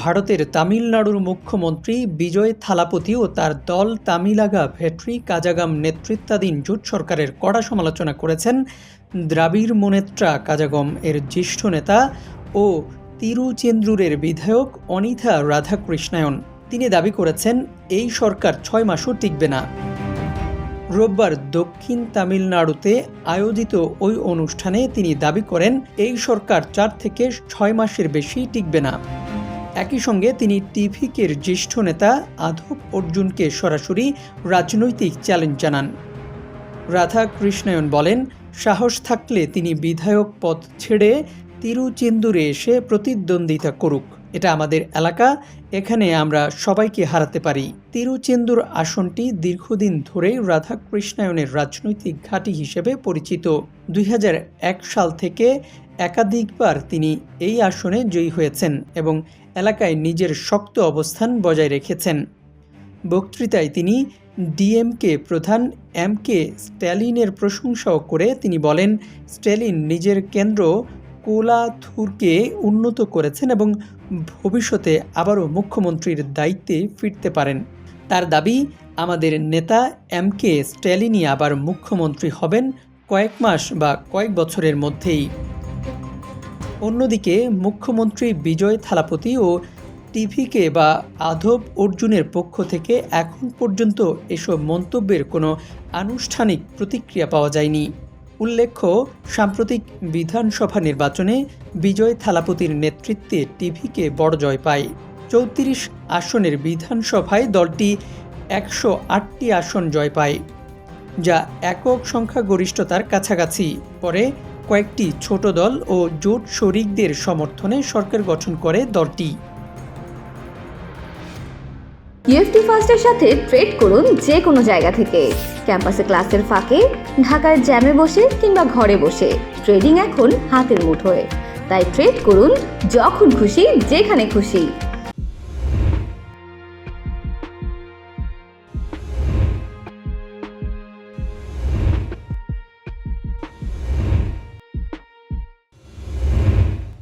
ভারতের তামিলনাড়ুর মুখ্যমন্ত্রী বিজয় থালাপতি ও তার দল তামিলাগা ভেট্রি কাজাগাম নেতৃত্বাধীন জোট সরকারের কড়া সমালোচনা করেছেন দ্রাবিড় মুনেত্রা কাজাগম এর জ্যেষ্ঠ নেতা ও তিরুচেন্দুরের বিধায়ক অনিথা রাধাকৃষ্ণায়ন। তিনি দাবি করেছেন এই সরকার 6 মাসও টিকবে না। রোববার দক্ষিণ তামিলনাড়ুতে আয়োজিত ওই অনুষ্ঠানে তিনি দাবি করেন এই সরকার 4 থেকে 6 মাসের বেশি টিকবে না। একই সঙ্গে তিনি টিভিকের জ্যেষ্ঠ নেতা আধব অর্জুনকে সরাসরি রাজনৈতিক চ্যালেঞ্জ জানান। রাধাকৃষ্ণায়ন বলেন, সাহস থাকলে তিনি বিধায়ক পদ ছেড়ে তিরুচেন্দুরে এসে প্রতিদ্বন্দ্বিতা করুক। এটা আমাদের এলাকা, এখানে আমরা সবাইকে হারাতে পারি। তিরুচেন্দুর আসনটি দীর্ঘদিন ধরেই রাধাকৃষ্ণায়নের রাজনৈতিক ঘাঁটি হিসেবে পরিচিত। 2001 সাল থেকে একাধিকবার তিনি এই আসনে জয়ী হয়েছেন এবং এলাকায় নিজের শক্ত অবস্থান বজায় রেখেছেন। বক্তৃতায় তিনি ডিএমকে প্রধান এমকে স্ট্যালিনের প্রশংসাও করে তিনি বলেন, স্ট্যালিন নিজের কেন্দ্র কোলাথুরকে উন্নত করেছেন এবং ভবিষ্যতে আবারও মুখ্যমন্ত্রীর দায়িত্বে ফিরতে পারেন। তার দাবি, আমাদের নেতা এমকে স্ট্যালিনই আবার মুখ্যমন্ত্রী হবেন কয়েক মাস বা কয়েক বছরের মধ্যেই। অন্যদিকে মুখ্যমন্ত্রী বিজয় থালাপতি ও টিভিকে বা আধব অর্জুনের পক্ষ থেকে এখন পর্যন্ত এসব মন্তব্যের কোনো আনুষ্ঠানিক প্রতিক্রিয়া পাওয়া যায়নি। উল্লেখ্য, সাম্প্রতিক বিধানসভা নির্বাচনে বিজয় থালাপতির নেতৃত্বে টিভিকে বড় জয় পায়। 34 আসনের বিধানসভায় দলটি 108টি আসন জয় পায়, যা একক সংখ্যাগরিষ্ঠতার কাছাকাছি। পরে কয়েকটি ছোট দল ও জোট শরিকদের সমর্থনে সরকার গঠন করে দলটি। ইএফটি ফার্স্টের সাথে ট্রেড করুন যে কোনো জায়গা থেকে। ক্যাম্পাসে ক্লাসের ফাঁকে, ঢাকার জ্যামে বসে কিংবা ঘরে বসে ট্রেডিং এখন হাতের মুঠোয়। তাই ট্রেড করুন যখন খুশি, যেখানে খুশি।